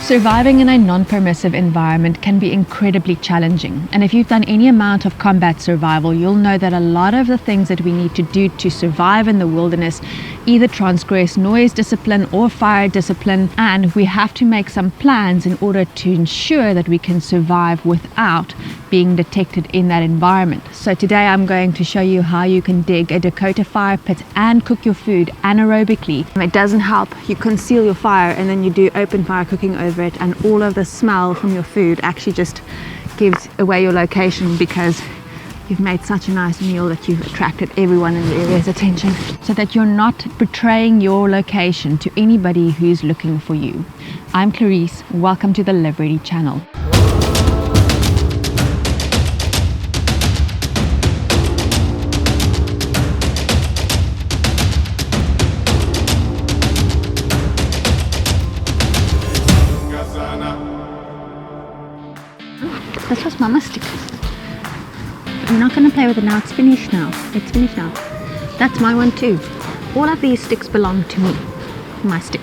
Surviving in a non-permissive environment can be incredibly challenging, and if you've done any amount of combat survival, you'll know that a lot of the things that we need to do to survive in the wilderness either transgress noise discipline or fire discipline, and we have to make some plans in order to ensure that we can survive without being detected in that environment. So today I'm going to show you how you can dig a Dakota Fire Pit and cook your food anaerobically. It doesn't help, you conceal your fire and then you do open fire cooking over it, and all of the smell from your food actually just gives away your location because you've made such a nice meal that you've attracted everyone in the area's attention, so that you're not betraying your location to anybody who's looking for you. I'm Clarice, welcome to the Live Ready channel. This was Mama's stick. I'm not going to play with it now. It's finished now. It's finished now. That's my one too. All of these sticks belong to me. My stick.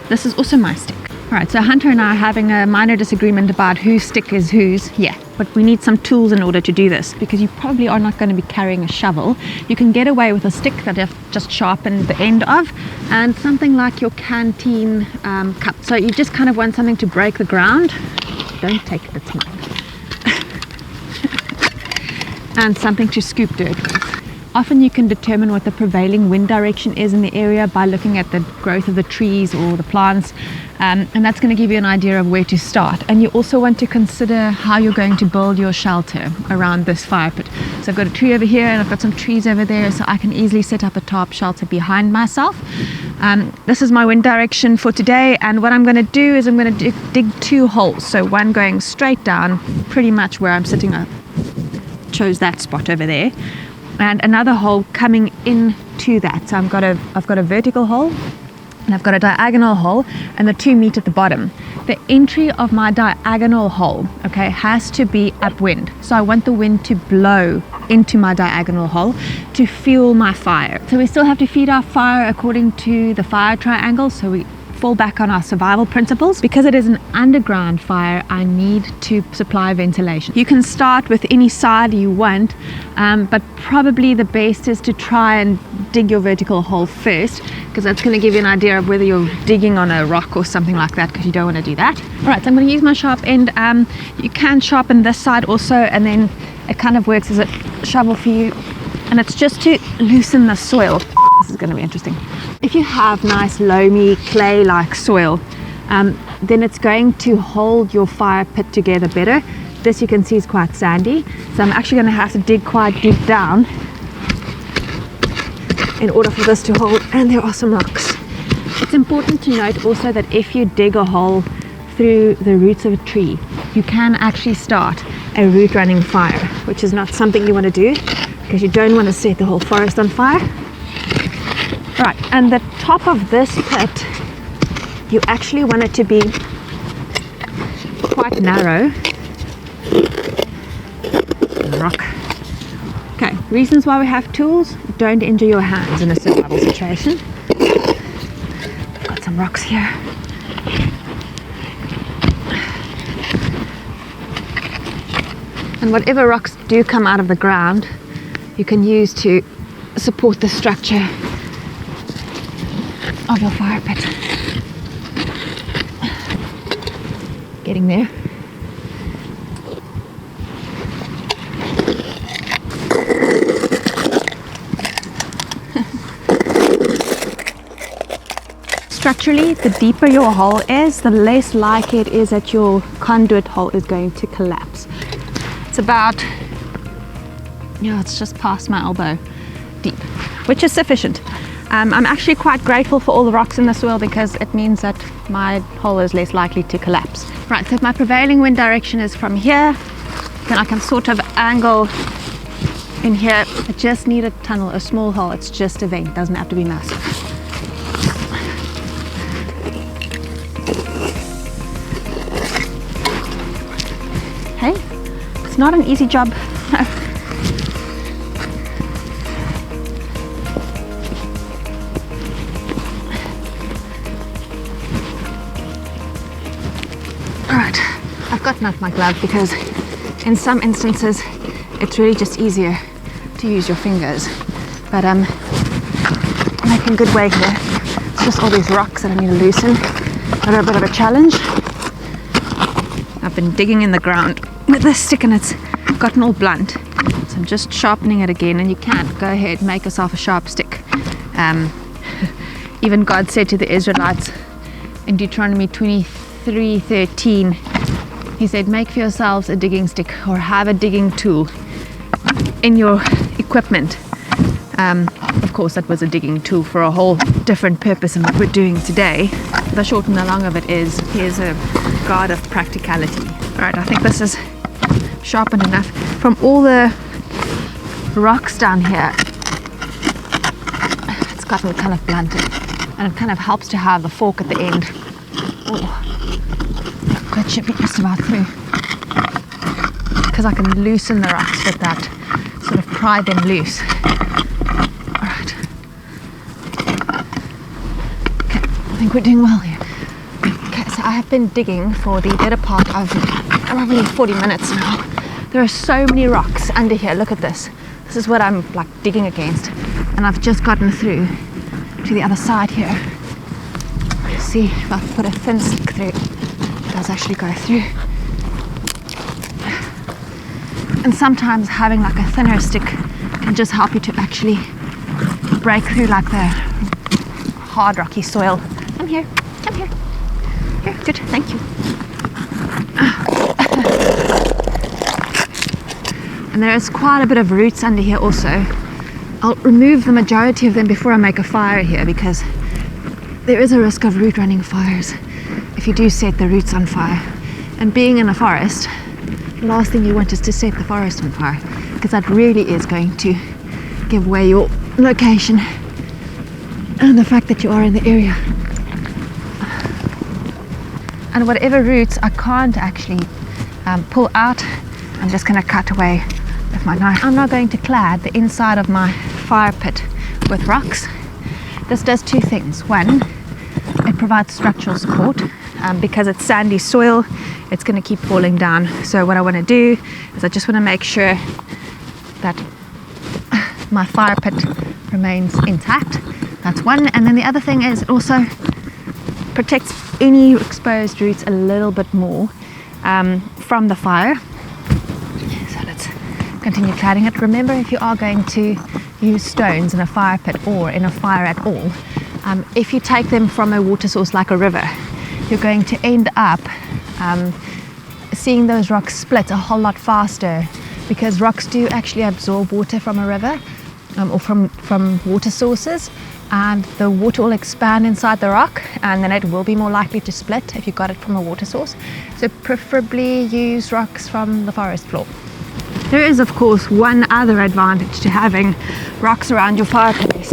This is also my stick. Alright, so Hunter and I are having a minor disagreement about whose stick is whose. Yeah, but we need some tools in order to do this, because you probably are not going to be carrying a shovel. You can get away with a stick that I've just sharpened the end of, and something like your canteen cup. So you just kind of want something to break the ground. Don't take it, it's mine. And something to scoop dirt with. Often you can determine what the prevailing wind direction is in the area by looking at the growth of the trees or the plants, and that's going to give you an idea of where to start. And you also want to consider how you're going to build your shelter around this fire pit. So I've got a tree over here and I've got some trees over there, so I can easily set up a tarp shelter behind myself. This is my wind direction for today, and what I'm going to do is I'm going to dig two holes. So one going straight down, pretty much where I'm sitting up. Chose that spot over there, and another hole coming into that. So I've got a vertical hole and I've got a diagonal hole, and the two meet at the bottom. The entry of my diagonal hole, okay, has to be upwind. So I want the wind to blow into my diagonal hole to fuel my fire. So we still have to feed our fire according to the fire triangle, so we fall back on our survival principles. Because it is an underground fire, I need to supply ventilation. You can start with any side you want, but probably the best is to try and dig your vertical hole first, because that's going to give you an idea of whether you're digging on a rock or something like that, because you don't want to do that. Alright, so I'm going to use my sharp end. You can sharpen this side also, and then it kind of works as a shovel for you, and it's just to loosen the soil. This is going to be interesting. If you have nice loamy clay-like soil, then it's going to hold your fire pit together better. This you can see is quite sandy, so I'm actually going to have to dig quite deep down in order for this to hold, and there are some rocks. It's important to note also that if you dig a hole through the roots of a tree, you can actually start a root running fire, which is not something you want to do, because you don't want to set the whole forest on fire. Right, and the top of this pit, you actually want it to be quite narrow. Rock. Okay, reasons why we have tools: don't injure your hands in a survival situation. I've got some rocks here. And whatever rocks do come out of the ground, you can use to support the structure of your fire pit. Getting there. Structurally, the deeper your hole is, the less likely it is that your conduit hole is going to collapse. It's about, yeah, it's just past my elbow deep, which is sufficient. I'm actually quite grateful for all the rocks in the soil, because it means that my hole is less likely to collapse. Right, so if my prevailing wind direction is from here, then I can sort of angle in here. I just need a tunnel, a small hole. It's just a vent, doesn't have to be massive. Hey, it's not an easy job. I've gotten out my glove because in some instances it's really just easier to use your fingers, but I'm making good way here. It's just all these rocks that I need to loosen. They're a bit of a challenge. I've been digging in the ground with this stick and it's gotten all blunt, so I'm just sharpening it again. And you can go ahead, make yourself a sharp stick. Even God said to the Israelites in Deuteronomy 23:13, he said, make for yourselves a digging stick or have a digging tool in your equipment. Of course, that was a digging tool for a whole different purpose than what we're doing today. The short and the long of it is, he is a God of practicality. Right, I think this is sharpened enough. From all the rocks down here, it's gotten kind of blunted, and it kind of helps to have the fork at the end. Oh, that should be just about through, because I can loosen the rocks with that, sort of pry them loose. Alright. Okay, I think we're doing well here. Okay, so I have been digging for the better part of probably 40 minutes now. There are so many rocks under here. Look at this. This is what I'm like digging against, and I've just gotten through to the other side here. Let's see if I put a thin stick through. It does actually go through. And sometimes having like a thinner stick can just help you to actually break through like the hard rocky soil. Come here, come here. Here, good, thank you. And there is quite a bit of roots under here also. I'll remove the majority of them before I make a fire here, because there is a risk of root running fires if you do set the roots on fire. And being in a forest, the last thing you want is to set the forest on fire, because that really is going to give away your location and the fact that you are in the area. And whatever roots I can't actually pull out, I'm just going to cut away with my knife. I'm now going to clad the inside of my fire pit with rocks. This does two things. One, it provides structural support. Because it's sandy soil, it's going to keep falling down. So what I want to do is I just want to make sure that my fire pit remains intact. That's one. And then the other thing is it also protects any exposed roots a little bit more from the fire. So let's continue cladding it. Remember, if you are going to use stones in a fire pit or in a fire at all, if you take them from a water source like a river, you're going to end up seeing those rocks split a whole lot faster, because rocks do actually absorb water from a river or from water sources, and the water will expand inside the rock, and then it will be more likely to split if you got it from a water source. So preferably use rocks from the forest floor. There is of course one other advantage to having rocks around your fireplace,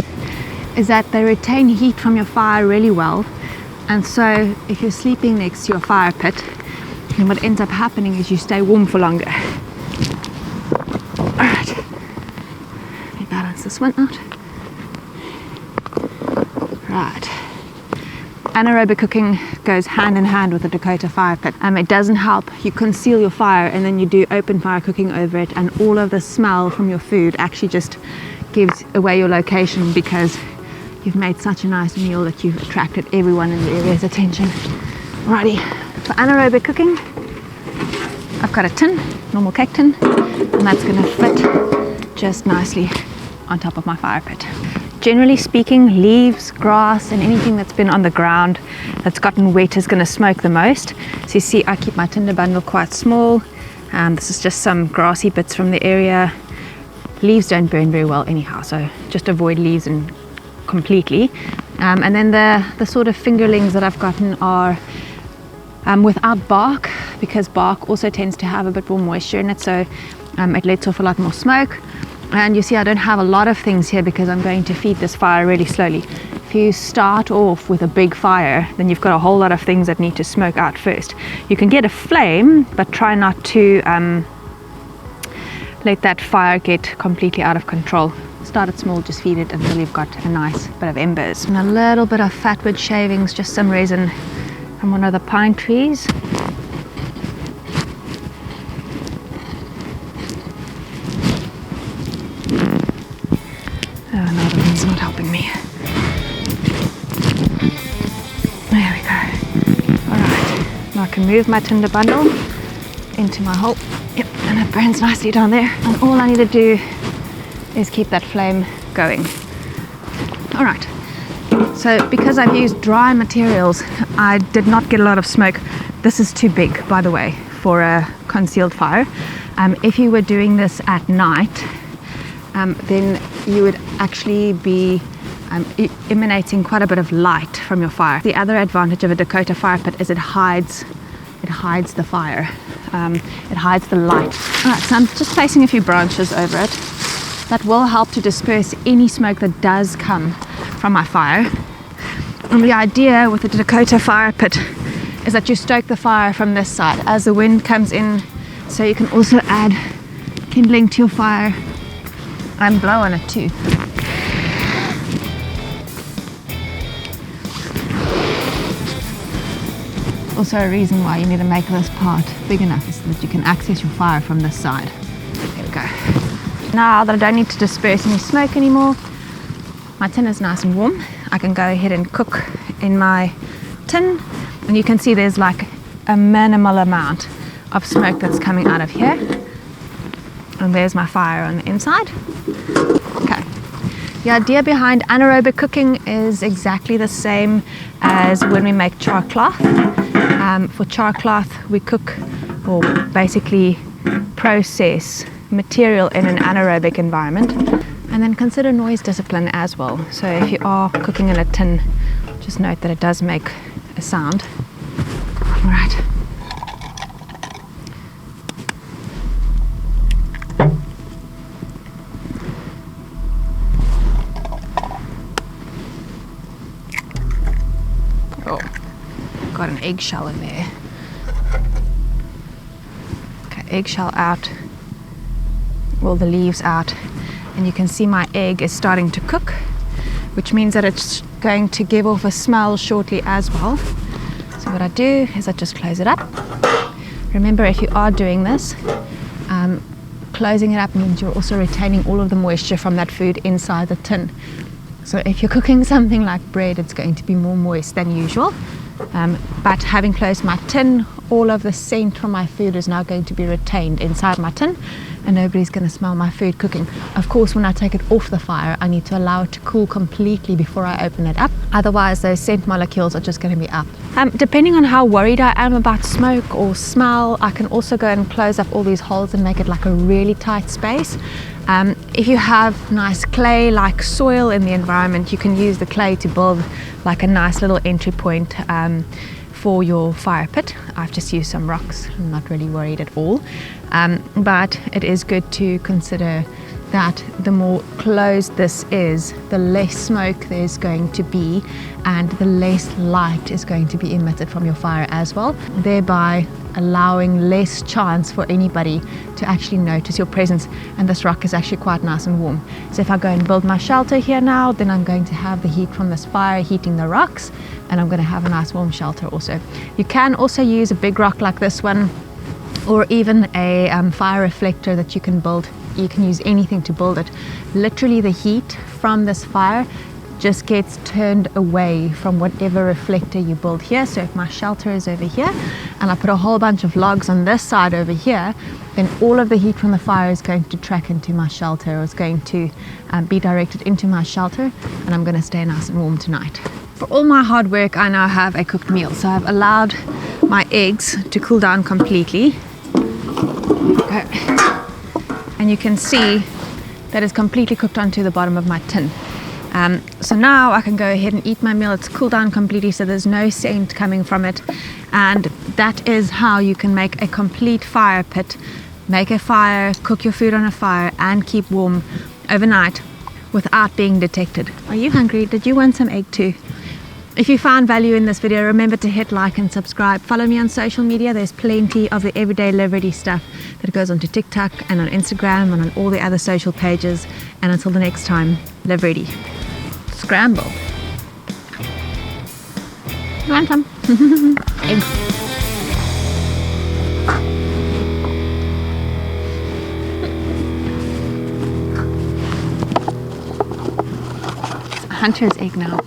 is that they retain heat from your fire really well. And so if you're sleeping next to your fire pit, then what ends up happening is you stay warm for longer. Alright, let me balance this one out. Right. Anaerobic cooking goes hand in hand with the Dakota Fire Pit. It doesn't help. You conceal your fire and then you do open fire cooking over it, and all of the smell from your food actually just gives away your location, because you've made such a nice meal that you've attracted everyone in the area's attention. Alrighty, for anaerobic cooking, I've got a tin, normal cake tin, and that's going to fit just nicely on top of my fire pit. Generally speaking, leaves, grass, and anything that's been on the ground that's gotten wet is going to smoke the most. So you see, I keep my tinder bundle quite small. This is just some grassy bits from the area. Leaves don't burn very well anyhow, so just avoid leaves and completely. And then the sort of fingerlings that I've gotten are without bark, because bark also tends to have a bit more moisture in it, so it lets off a lot more smoke. And you see, I don't have a lot of things here because I'm going to feed this fire really slowly. If you start off with a big fire, then you've got a whole lot of things that need to smoke out first. You can get a flame, but try not to let that fire get completely out of control. Start it small, just feed it until you've got a nice bit of embers. And a little bit of fatwood shavings, just some resin from one of the pine trees. I can move my tinder bundle into my hole. Yep, and it burns nicely down there. And all I need to do is keep that flame going. All right. So because I've used dry materials, I did not get a lot of smoke. This is too big, by the way, for a concealed fire. If you were doing this at night, then you would actually be emanating quite a bit of light from your fire. The other advantage of a Dakota Fire Pit is it hides the fire. It hides the light. All right, so I'm just placing a few branches over it. That will help to disperse any smoke that does come from my fire. And the idea with the Dakota Fire Pit is that you stoke the fire from this side as the wind comes in, so you can also add kindling to your fire and blow on it too. Also a reason why you need to make this part big enough is so that you can access your fire from this side. There we go. Now that I don't need to disperse any smoke anymore, my tin is nice and warm. I can go ahead and cook in my tin, and you can see there's like a minimal amount of smoke that's coming out of here. And there's my fire on the inside. Okay. The idea behind anaerobic cooking is exactly the same as when we make char cloth. For char cloth, we cook, or basically process material in an anaerobic environment. And then consider noise discipline as well. So if you are cooking in a tin, just note that it does make a sound. All right. Oh, got an eggshell in there. Okay, eggshell out. All the leaves out. And you can see my egg is starting to cook, which means that it's going to give off a smell shortly as well. So what I do is I just close it up. Remember, if you are doing this, closing it up means you're also retaining all of the moisture from that food inside the tin. So if you're cooking something like bread, it's going to be more moist than usual. But having closed my tin, all of the scent from my food is now going to be retained inside my tin, and nobody's going to smell my food cooking. Of course, when I take it off the fire, I need to allow it to cool completely before I open it up. Otherwise, those scent molecules are just going to be up. Depending on how worried I am about smoke or smell, I can also go and close up all these holes and make it like a really tight space. If you have nice clay like soil in the environment, you can use the clay to build like a nice little entry point for your fire pit. I've just used some rocks. I'm not really worried at all, but it is good to consider that the more closed this is, the less smoke there's going to be, and the less light is going to be emitted from your fire as well, thereby allowing less chance for anybody to actually notice your presence. And this rock is actually quite nice and warm. So if I go and build my shelter here now, then I'm going to have the heat from this fire heating the rocks, and I'm going to have a nice warm shelter also. You can also use a big rock like this one, or even a fire reflector that you can build. You can use anything to build it. Literally the heat from this fire just gets turned away from whatever reflector you build here. So if my shelter is over here and I put a whole bunch of logs on this side over here, then all of the heat from the fire is going to track into my shelter, or is going to be directed into my shelter, and I'm going to stay nice and warm tonight. For all my hard work, I now have a cooked meal. So I've allowed my eggs to cool down completely. Okay. And you can see that it's completely cooked onto the bottom of my tin. So now I can go ahead and eat my meal. It's cooled down completely, so there's no scent coming from it. And that is how you can make a complete fire pit. Make a fire, cook your food on a fire, and keep warm overnight without being detected. Are you hungry? Did you want some egg too? If you found value in this video, remember to hit like and subscribe. Follow me on social media. There's plenty of the everyday live ready stuff that goes onto TikTok and on Instagram and on all the other social pages. And until the next time, live ready. Scramble. You want some? Eggs. It's a hunter's egg now.